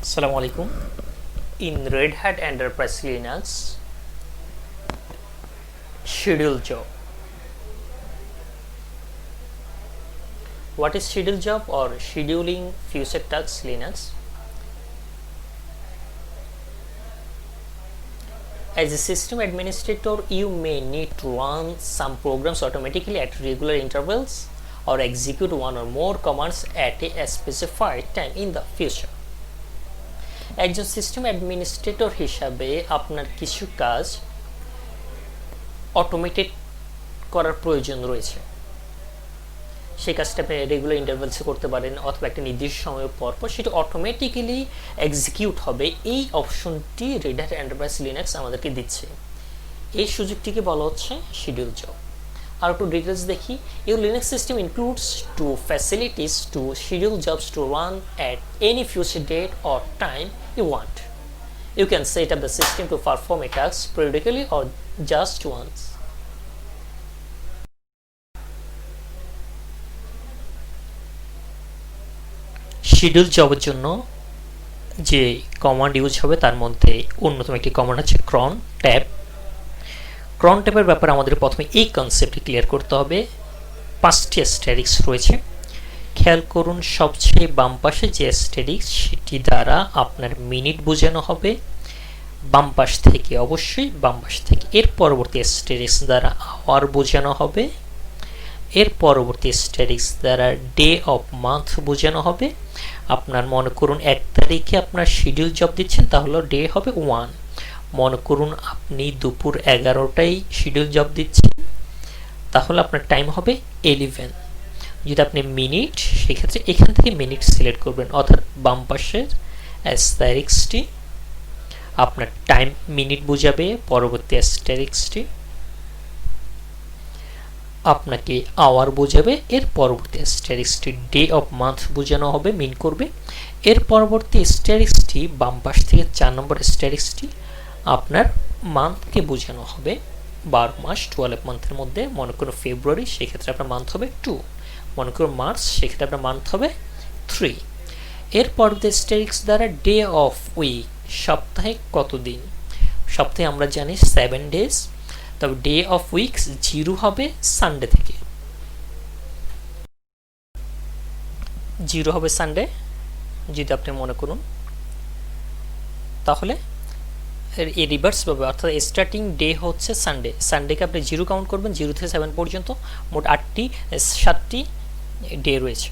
Assalamu alaikum. In Red Hat Enterprise Linux, schedule job. What is schedule job or scheduling future tasks Linux? As a system administrator, you may need to run some programs automatically at regular intervals or execute one or more commands at a specified time in the future. একজন system administrator হিসাবে আপনার কিছু কাজ automated করার প্রয়োজন রয়েছে। সেই কাজটা আপনি রেগুলার ইন্টারভেলসে করতে পারেন অথবা একটা নির্দিষ্ট সময় পর পর সেটা অটোমেটিক্যালি এক্সিকিউট হবে। এই অপশনটি রেড হ্যাট এন্টারপ্রাইজ লিনাক্স আমাদেরকে দিচ্ছে। এই সুযোগটিকে বলা হচ্ছে শিডিউল জব। আর একটু ডিটেলস দেখি। Your Linux system includes two facilities to schedule jobs to run at any future date or time you want. You can set up the system to perform a task periodically or just once. Schedule জবের জন্য যে command use হবে তার মধ্যে অন্যতম একটি command আছে cron tab. ক্রন ট্যাবের ব্যাপারে আমাদের প্রথমে এই কনসেপ্টটি ক্লিয়ার করতে হবে। 5টি অ্যাস্টেরিক্স রয়েছে। খেয়াল করুন সবচেয়ে বাম পাশে যে অ্যাস্টেরিক্স সেটি দ্বারা আপনার মিনিট বোঝানো হবে বাম পাশ থেকে, অবশ্যই বাম পাশ থেকে। এর পরবর্তী অ্যাস্টেরিক্স দ্বারা আওয়ার বোঝানো হবে। এর পরবর্তী অ্যাস্টেরিক্স দ্বারা ডে অফ মান্থ বোঝানো হবে। আপনার মনে করুন 1 তারিখে আপনার শিডিউল জব দিচ্ছেন, তাহলে ডে হবে 1। মনে করুন আপনি দুপুর 11টায় শিডিউল জব দিচ্ছেন, তাহলে আপনার টাইম হবে 11। যদি আপনি মিনিট, সেক্ষেত্রে এখান থেকে মিনিট সিলেক্ট করবেন, অর্থাৎ বাম পাশের অ্যাস্টেরিক্সটি আপনার টাইম মিনিট বোঝাবে। পরবর্তী অ্যাস্টেরিক্সটি আপনাকে আওয়ার বোঝাবে। এর পরবর্তী অ্যাস্টেরিক্সটি ডে অফ মান্থ বোঝানো হবে, মিন করবে। এর পরবর্তী অ্যাস্টেরিক্সটি বাম পাশ থেকে 4 নম্বর অ্যাস্টেরিক্সটি আপনার মান্থকে বোঝানো হবে। 12 মাস 12 মান্থের মধ্যে মনে করুন ফেব্রুয়ারি, সেক্ষেত্রে আপনার মান্থ হবে 2। মনে করুন মার্চ, সেক্ষেত্রে আপনার মান্থ হবে 3। এর পরবর্তী অ্যাস্টেরিক্স দ্বারা ডে অফ উইক, সপ্তাহে কত দিন। সপ্তাহে আমরা জানি 7 ডেজ, তবে ডে অফ উইকস 0 হবে সানডে থেকে। 0 হবে সানডে যদি আপনি মনে করুন, তাহলে এই রিভার্স পাবে, অর্থাৎ স্টার্টিং ডে হচ্ছে সানডে। সানডেকে আপনি 0 কাউন্ট করবেন, 0 থেকে 7 পর্যন্ত মোট 7টি ডে রয়েছে।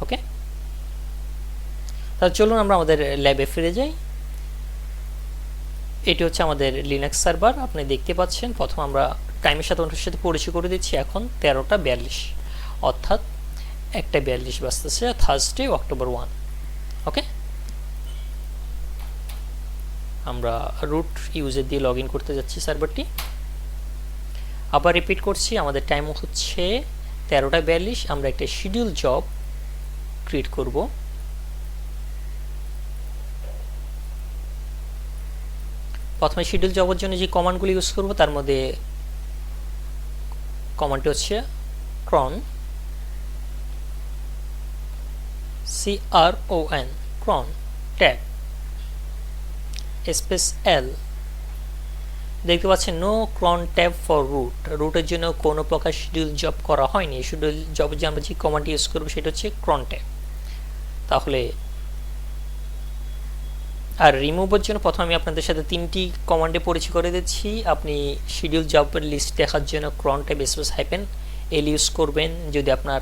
ওকে, তাহলে চলুন আমরা আমাদের ল্যাবে ফিরে যাই। এটি হচ্ছে আমাদের লিনাক্স সার্ভার। আপনি দেখতে পাচ্ছেন প্রথম আমরা টাইমের সাথে ওটার সাথে পরিচয় করে দিচ্ছি। এখন 13টা 42, অর্থাৎ 1টা 42 বাজতেছে, থার্সডে অক্টোবর 1। ওকে, আমরা রুট ইউজার দিয়ে লগ ইন করতে যাচ্ছি সার্ভারটি। আবার রিপিট করছি, আমাদের টাইম হচ্ছে 13টা 42। আমরা একটা শিডিউল জব ক্রিয়েট করব। প্রথমে শিডিউল জবের জন্য যে কমান্ডগুলি ইউজ করব তার মধ্যে কমান্ডটি হচ্ছে cron cron tab space L. দেখতে পাচ্ছেন no cron tab for root. রুটের জন্য কোনো প্রকার শিডিউল জব করা হয়নি। শিডিউল জবের যে আমরা যে কমান্ডটি ইউজ করবো সেটা হচ্ছে ক্রন ট্যাব। তাহলে আর রিমুভের জন্য প্রথমে আমি আপনাদের সাথে 3টি কমান্ডে পরিচয় করে দিচ্ছি। আপনি শিডিউল জবের লিস্ট দেখার জন্য crontab space hyphen L use করবেন। যদি আপনার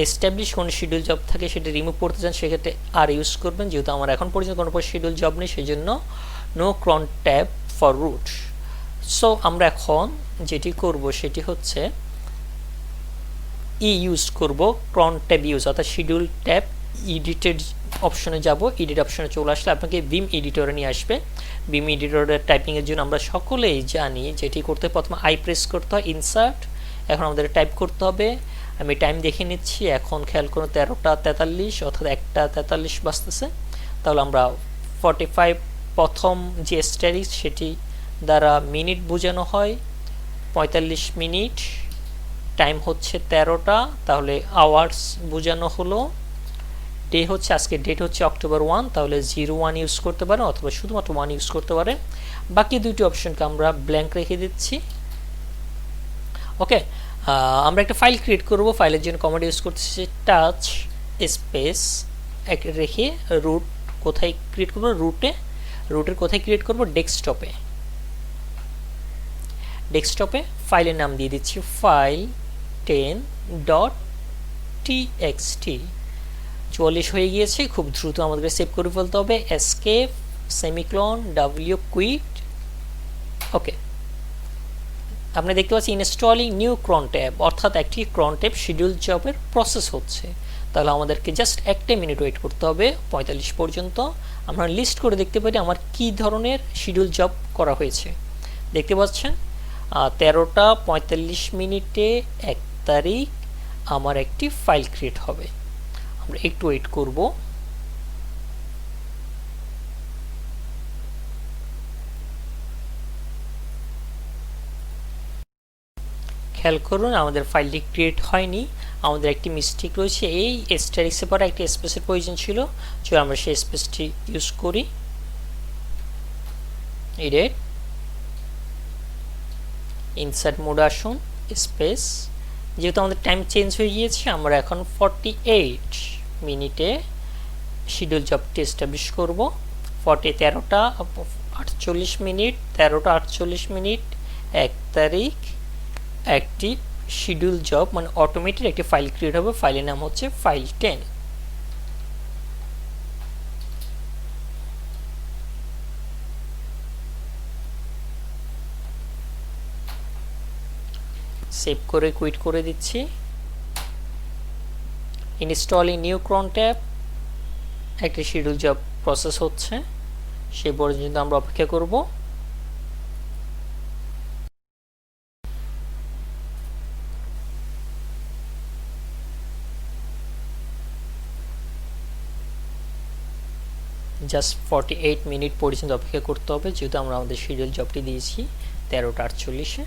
এস্টাবলিশ কোনো শিডিউল জব থাকে সেটা রিমুভ করতে চান, সেক্ষেত্রে আর ইউজ করবেন। যেহেতু আমার এখন পর্যন্ত কোনো শিডিউল জব নেই, সেই জন্য no cron tab for root. So আমরা এখন যেটি করব সেটি হচ্ছে ইউজ করব ক্রন ট্যাব ইউজ, অর্থাৎ শিডিউল ট্যাব এডিটেড অপশনে যাব। এডিট অপশনে চলে আসলে আপনাকে বিম এডিটরে নিয়ে আসবে। বিম এডিটরের টাইপিংয়ের জন্য আমরা সকলেই জানি যেটি করতে প্রথমে আই প্রেস করতে হয়, ইনসার্ট। এখন আমাদের টাইপ করতে হবে। আমি টাইম দেখে নিচ্ছি, এখন খেয়াল করুন 13টা 43, অর্থাৎ 1টা 43 বাজতেছে। তাহলে আমরা 45 প্রথম যে অ্যাস্টেরিক্স সেটি দ্বারা মিনিট বোঝানো হয়, 45 মিনিট। টাইম হচ্ছে 13টা, তাহলে আওয়ার্স বোঝানো হলো ডে হচ্ছে আজকে ডেট হচ্ছে অক্টোবর 1, তাহলে 01 ইউজ করতে পারেন অথবা শুধুমাত্র 1 ইউজ করতে পারেন। বাকি দুইটি অপশনকে আমরা ব্ল্যাঙ্ক রেখে দিচ্ছি। ওকে, আমরা একটা ফাইল ক্রিয়েট করব। ফাইলের জন্য কমান্ড ইউজ করতেছি টাচ স্পেস রেখে রুট কোথায় ক্রিয়েট করব, রুটের কোথায় ক্রিয়েট করব, ডেস্কটপে ফাইলের নাম দিয়ে দিচ্ছি ফাইল 10.txt। 44 হয়ে গিয়েছে, খুব দ্রুত আমাদেরকে সেভ করে ফেলতে হবে। Escape semicolon W quit. Okay, আপনি দেখতে পাচ্ছেন ইনস্টলিং নিউ ক্রন ট্যাব, অর্থাৎ একটি ক্রন ট্যাব শিডিউল জবের প্রসেস হচ্ছে। তাহলে আমাদেরকে জাস্ট একটা মিনিট ওয়েট করতে হবে 45 পর্যন্ত। আমরা লিস্ট করে দেখতে পারি আমার কি ধরনের শিডিউল জব করা হয়েছে। দেখতে পাচ্ছেন 13টা 45 মিনিটে 1 তারিখ আমার একটি ফাইল ক্রিয়েট হবে। আমরা একটু ওয়েট করব। খেয়াল করুন আমাদের ফাইলটি ক্রিয়েট হয়নি, আমাদের একটি মিস্টেক রয়েছে। এই এস্টারিক্সের পরে একটি স্পেসের প্রয়োজন ছিল, চলো আমরা সেই স্পেসটি ইউজ করি। এডিট ইনসার্ট মোড আসুন, স্পেস। যেহেতু আমাদের টাইম চেঞ্জ হয়ে গিয়েছে, আমরা এখন 48 মিনিটে শিডিউল জবটি এস্টাবলিশ করব। 13টা 48 মিনিট 1 তারিখ একটি শিডিউল জব মানে অটোমেটেড একটি ফাইল ক্রিয়েট হবে। ফাইলের নাম হচ্ছে ফাইল 10। সেভ করে কুইট করে দিচ্ছি। ইনস্টলিং নিউ ক্রন ট্যাব, একটি শিডিউল জব প্রসেস হচ্ছে, সেই পর্যন্ত আমরা অপেক্ষা করব। জাস্ট 48 মিনিট পর্যন্ত অপেক্ষা করতে হবে, যেহেতু আমরা আমাদের শিডিউল জবটি দিয়েছি 13টা 48-এ।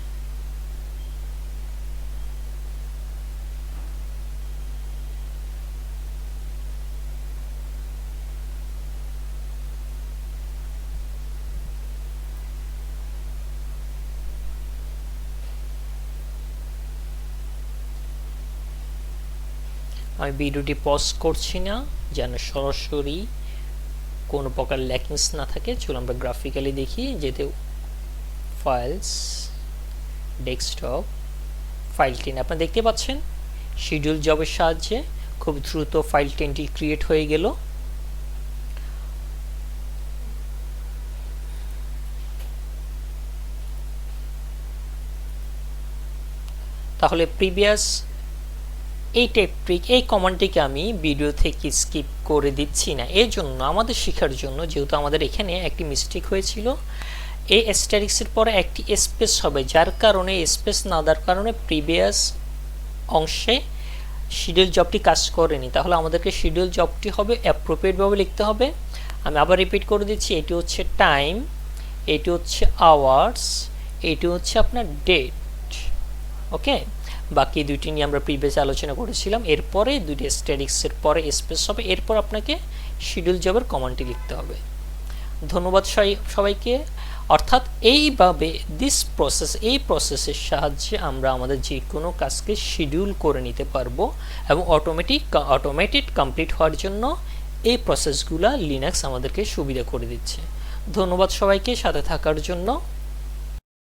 আমি ভিডিওটি পজ করছি না যেন সরাসরি কোনো প্রকার ল্যাকিংস না থাকে। চলো আমরা গ্রাফিক্যালি দেখি। যেতে ফাইলস, ডেস্কটপ, ফাইল 10 আপনারা দেখতে পাচ্ছেন শিডিউল জবের সাহায্যে খুব দ্রুত ফাইল 10টি ক্রিয়েট হয়ে গেল। তাহলে প্রিভিয়াস এই কমান্ডটিকে আমি ভিডিও থেকে স্কিপ করে দিচ্ছি না, এর জন্য আমাদের শেখার জন্য, যেহেতু আমাদের এখানে একটি মিস্টেক হয়েছিল। এই অ্যাস্টারিক্সের পরে একটি স্পেস হবে, যার কারণে স্পেস না দেওয়ার কারণে প্রিভিয়াস অংশে শিডিউল জবটি কাজ করেনি। তাহলে আমাদেরকে শিডিউল জবটি হবে অ্যাপ্রোপ্রিয়েটভাবে লিখতে হবে। আমি আবার রিপিট করে দিচ্ছি, এটি হচ্ছে টাইম, এটি হচ্ছে আওয়ার্স, এটি হচ্ছে আপনার ডেট। ওকে, বাকি দুইটি নিয়ে আমরা প্রিভিয়াস আলোচনা করেছিলাম। এরপরে দুইটি স্ট্যাটিক্সের পরে স্পেস হবে, এরপর আপনাকে শিডিউল জবের কমান্ডটি লিখতে হবে। ধন্যবাদ সবাইকে। অর্থাৎ এইভাবে এই প্রসেসের সাহায্যে আমরা আমাদের যে কোনো কাজকে শিডিউল করে নিতে পারবো এবং অটোমেটেড কমপ্লিট হওয়ার জন্য এই প্রসেসগুলো লিনাক্স আমাদেরকে সুবিধা করে দিচ্ছে। ধন্যবাদ সবাইকে সাথে থাকার জন্য।